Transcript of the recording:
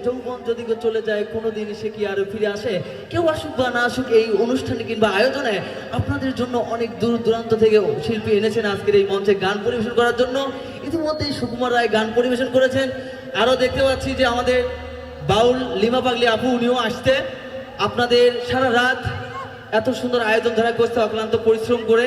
যৌবন যদি কেউ চলে যায় কোনোদিন সে কি আর ফিরে আসে? কেউ আসুক বা না আসুক, এই অনুষ্ঠানে কিংবা আয়োজনে আপনাদের জন্য অনেক দূর দূরান্ত থেকে শিল্পী এনেছেন আজকের এই মঞ্চে গান পরিবেশন করার জন্য। ইতিমধ্যেই সুকুমার রায় গান পরিবেশন করেছেন। আরও দেখতে পাচ্ছি যে আমাদের বাউল লিমা পাগলি আপু, উনিও আসতে আপনাদের সারা রাত এত সুন্দর আয়োজন ধরা করতে অক্লান্ত পরিশ্রম করে